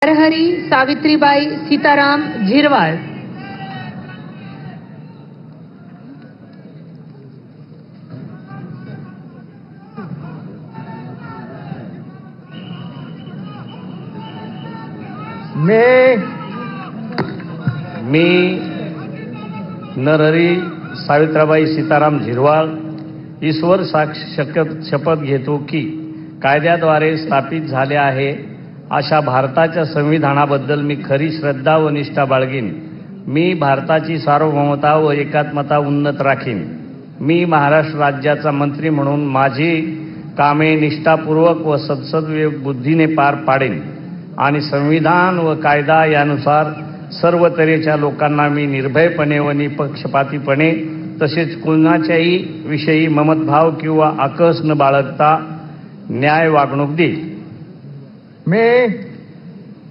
नरहरी सावित्रीबाई सीताराम झिरवाळ। मी नरहरी सावित्रीबाई सीताराम झिरवाळ ईश्वर साक्ष शपथ घेतो की कायद्याद्वारे स्थापित झाले आहे अशा भारताच्या संविधानाबद्दल मी खरी श्रद्धा व निष्ठा बाळगीन। मी भारताची सार्वभौमता व एकात्मता उन्नत राखीन। मी महाराष्ट्र राज्याचा मंत्री म्हणून माझी कामे निष्ठापूर्वक व सद्सद्विवेक बुद्धीने पार पाडेन आणि संविधान व कायदा यानुसार सर्व तऱ्हेच्या लोकांना मी निर्भयपणे व निपक्षपातीपणे तसेच कुणाच्याही विषयी ममतभाव किंवा आकस न बाळगता न्याय वागणूक देईल। मी